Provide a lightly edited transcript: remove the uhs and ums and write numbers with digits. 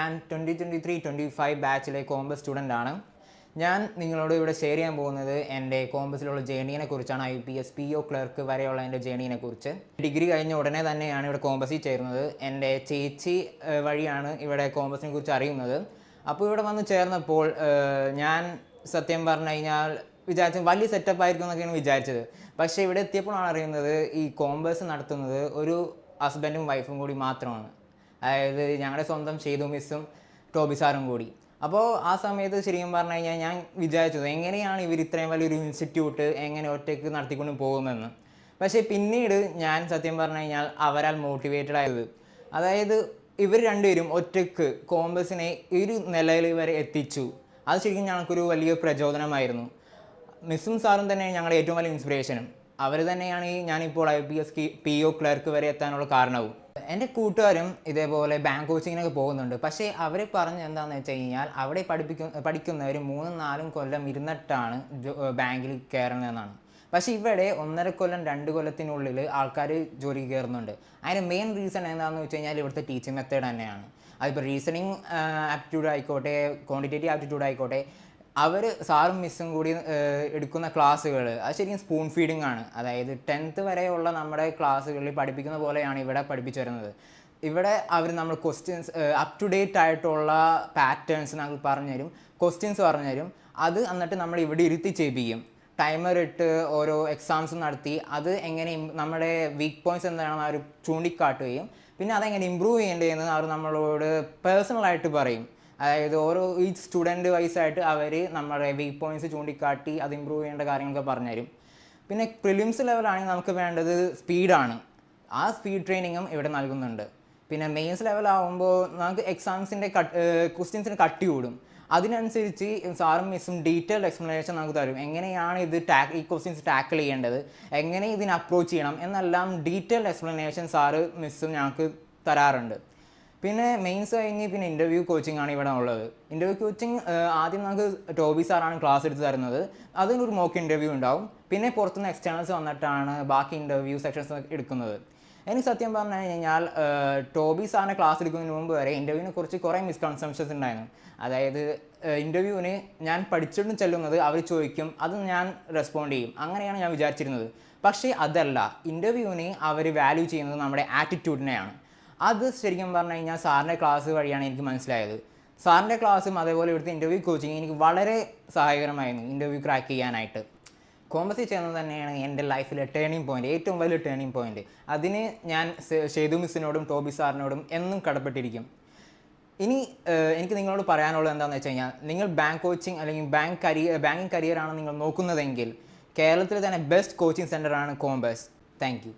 ഞാൻ 2023-25 ബാച്ചിലെ compass student ആണ്. ഞാൻ നിങ്ങളോട് ഇവിടെ ഷെയർ ചെയ്യാൻ പോകുന്നത് എൻ്റെ കോമ്പസിലുള്ള ജേർണിയെ കുറിച്ചാണ്. IPS PO ക്ലർക്ക് വരെയുള്ള എൻ്റെ ജേർണിയെ കുറിച്ച്. ഡിഗ്രി കഴിഞ്ഞ ഉടനെ തന്നെയാണ് ഇവിടെ കോമ്പസിൽ ചേരുന്നത്. എൻ്റെ ചേച്ചി വഴിയാണ് ഇവിടെ കോമ്പസിനെ കുറിച്ച് അറിയുന്നത്. അപ്പോൾ ഇവിടെ വന്ന് ചേർന്നപ്പോൾ ഞാൻ സത്യം പറഞ്ഞു കഴിഞ്ഞാൽ വിചാരിച്ചു വലിയ സെറ്റപ്പ് ആയിരിക്കും എന്നൊക്കെയാണ് വിചാരിച്ചത്. പക്ഷേ ഇവിടെ എത്തിയപ്പോഴാണ് അറിയുന്നത് ഈ കോമ്പസ് നടത്തുന്നത് ഒരു ഹസ്ബൻഡും വൈഫും കൂടി മാത്രമാണ്. അതായത് ഞങ്ങളുടെ സ്വന്തം ഷെയ്തു മിസ്സും ടോബി സാറും കൂടി. അപ്പോൾ ആ സമയത്ത് ശരിക്കും പറഞ്ഞു കഴിഞ്ഞാൽ ഞാൻ വിചാരിച്ചത് എങ്ങനെയാണ് ഇവർ ഇത്രയും വലിയൊരു ഇൻസ്റ്റിറ്റ്യൂട്ട് എങ്ങനെ ഒറ്റയ്ക്ക് നടത്തിക്കൊണ്ട് പോകുമെന്ന്. പക്ഷേ പിന്നീട് ഞാൻ സത്യം പറഞ്ഞു കഴിഞ്ഞാൽ അവരാൽ മോട്ടിവേറ്റഡ് ആയത്. അതായത് ഇവർ രണ്ടുപേരും ഒറ്റയ്ക്ക് കോമ്പസിനെ ഒരു നിലയിൽ വരെ എത്തിച്ചു. അത് ശരിക്കും ഞങ്ങൾക്കൊരു വലിയ പ്രചോദനമായിരുന്നു. മിസ്സും സാറും തന്നെ ഞങ്ങളുടെ ഏറ്റവും വലിയ ഇൻസ്പിറേഷനും. അവർ തന്നെയാണ് ഞാനിപ്പോൾ IPS PO ക്ലർക്ക് വരെ എത്താനുള്ള കാരണവും. എൻ്റെ കൂട്ടുകാരും ഇതേപോലെ ബാങ്ക് കോച്ചിങ്ങിനൊക്കെ പോകുന്നുണ്ട്. പക്ഷേ അവർ പറഞ്ഞ് എന്താണെന്ന് വെച്ച് കഴിഞ്ഞാൽ അവിടെ പഠിക്കുന്നവർ 3-4 കൊല്ലം ഇരുന്നിട്ടാണ് ബാങ്കിൽ കയറണമെന്നാണ്. പക്ഷേ ഇവിടെ 1.5 കൊല്ലം 2 കൊല്ലത്തിനുള്ളിൽ ആൾക്കാർ ജോലിക്ക് കയറുന്നുണ്ട്. അതിന് മെയിൻ റീസൺ എന്താണെന്ന് വെച്ച് കഴിഞ്ഞാൽ ഇവിടുത്തെ ടീച്ചിങ് മെത്തേഡ് തന്നെയാണ്. അതിപ്പോൾ റീസണിങ് ആപ്റ്റിറ്റ്യൂഡ് ആയിക്കോട്ടെ, ക്വാണ്ടിറ്റേറ്റീവ് ആപ്റ്റിറ്റ്യൂഡ് ആയിക്കോട്ടെ, അവർ സാറും മിസ്സും കൂടി എടുക്കുന്ന ക്ലാസ്സുകൾ അത് ശരിക്കും സ്പൂൺ ഫീഡിങ് ആണ്. അതായത് 10th വരെയുള്ള നമ്മുടെ ക്ലാസ്സുകളിൽ പഠിപ്പിക്കുന്ന പോലെയാണ് ഇവിടെ പഠിപ്പിച്ചു വരുന്നത്. ഇവിടെ അവർ നമ്മൾ ക്വസ്റ്റ്യൻസ് അപ് ടു ഡേറ്റ് ആയിട്ടുള്ള പാറ്റേൺസ് നമുക്ക് പറഞ്ഞുതരും, ക്വസ്റ്റ്യൻസ് പറഞ്ഞുതരും. അത് എന്നിട്ട് നമ്മൾ ഇവിടെ ഇരുത്തി ചെയ്യിപ്പിക്കും. ടൈമർ ഇട്ട് ഓരോ എക്സാംസ് നടത്തി അത് എങ്ങനെ നമ്മുടെ വീക്ക് പോയിൻറ്റ്സ് എന്താണെന്ന് അവർ ചൂണ്ടിക്കാട്ടുകയും പിന്നെ അതെങ്ങനെ ഇമ്പ്രൂവ് ചെയ്യേണ്ടതെന്ന് അവർ നമ്മളോട് പേഴ്സണലായിട്ട് പറയും. അതായത് ഈ സ്റ്റുഡൻറ്റ് വൈസായിട്ട് അവർ നമ്മുടെ വീക്ക് പോയിൻറ്റ്സ് ചൂണ്ടിക്കാട്ടി അത് ഇമ്പ്രൂവ് ചെയ്യേണ്ട കാര്യങ്ങളൊക്കെ പറഞ്ഞുതരും. പിന്നെ പ്രിലിംസ് ലെവലാണെങ്കിൽ നമുക്ക് വേണ്ടത് സ്പീഡാണ്. ആ സ്പീഡ് ട്രെയിനിങ്ങും ഇവിടെ നൽകുന്നുണ്ട്. പിന്നെ മെയിൻസ് ലെവലാകുമ്പോൾ നമുക്ക് എക്സാംസിൻ്റെ ക്വസ്റ്റ്യൻസിന് കട്ടി കൂടും. അതിനനുസരിച്ച് സാറും മിസ്സും ഡീറ്റെയിൽഡ് എക്സ്പ്ലനേഷൻ നമുക്ക് തരും. എങ്ങനെയാണ് ഈ ക്വസ്റ്റ്യൻസ് ടാക്കിൾ ചെയ്യേണ്ടത്, എങ്ങനെ ഇതിനെ അപ്രോച്ച് ചെയ്യണം എന്നെല്ലാം ഡീറ്റെയിൽഡ് എക്സ്പ്ലനേഷൻ സാറ് മിസ്സും ഞങ്ങൾക്ക് തരാറുണ്ട്. പിന്നെ മെയിൻസ് കഴിഞ്ഞ് പിന്നെ ഇൻ്റർവ്യൂ കോച്ചിങ് ആണ് ഇവിടെ ഉള്ളത്. ഇൻ്റർവ്യൂ കോച്ചിങ് ആദ്യം നമുക്ക് ടോബി സാറാണ് ക്ലാസ് എടുത്ത് തരുന്നത്. അതിനൊരു മോക്ക് ഇൻ്റർവ്യൂ ഉണ്ടാവും. പിന്നെ പുറത്തുനിന്ന് എക്സ്റ്റേണൽസ് വന്നിട്ടാണ് ബാക്കി ഇൻ്റർവ്യൂ സെക്ഷൻസ് എടുക്കുന്നത്. എനിക്ക് സത്യം പറഞ്ഞു കഴിഞ്ഞാൽ ടോബി സാറിനെ ക്ലാസ് എടുക്കുന്നതിന് മുമ്പ് വരെ ഇൻ്റർവ്യൂവിനെ കുറിച്ച് കുറേ മിസ്കൺസെപ്ഷൻസ് ഉണ്ടായിരുന്നു. അതായത് ഇൻ്റർവ്യൂവിന് ഞാൻ പഠിച്ചിട്ടും ചെല്ലുന്നത് അവർ ചോദിക്കും, അത് ഞാൻ റെസ്പോണ്ട് ചെയ്യും, അങ്ങനെയാണ് ഞാൻ വിചാരിച്ചിരുന്നത്. പക്ഷേ അതല്ല, ഇൻ്റർവ്യൂവിന് അവർ വാല്യൂ ചെയ്യുന്നത് നമ്മുടെ ആറ്റിറ്റ്യൂഡിനെയാണ്. അത് ശരിക്കും പറഞ്ഞു കഴിഞ്ഞാൽ സാറിൻ്റെ ക്ലാസ് വഴിയാണ് എനിക്ക് മനസ്സിലായത്. സാറിൻ്റെ ക്ലാസ്സും അതേപോലെ ഇവിടുത്തെ ഇൻ്റർവ്യൂ കോച്ചിങ് എനിക്ക് വളരെ സഹായകരമായിരുന്നു ഇൻ്റർവ്യൂ ക്രാക്ക് ചെയ്യാനായിട്ട്. കോമ്പസിൽ ചേർന്നത് തന്നെയാണ് എൻ്റെ ലൈഫിലെ ടേണിംഗ് പോയിൻറ്റ്, ഏറ്റവും വലിയ ടേണിംഗ് പോയിൻറ്റ്. അതിന് ഞാൻ ഷെയ്തു മിസ്സിനോടും ടോബി സാറിനോടും എന്നും കടപ്പെട്ടിരിക്കും. ഇനി എനിക്ക് നിങ്ങളോട് പറയാനുള്ളത് എന്താണെന്ന് വെച്ച് കഴിഞ്ഞാൽ, നിങ്ങൾ ബാങ്ക് കോച്ചിങ് അല്ലെങ്കിൽ ബാങ്കിങ് കരിയറാണ് നിങ്ങൾ നോക്കുന്നതെങ്കിൽ കേരളത്തിൽ തന്നെ ബെസ്റ്റ് കോച്ചിങ് സെൻ്ററാണ് കോമ്പസ്. Thank U.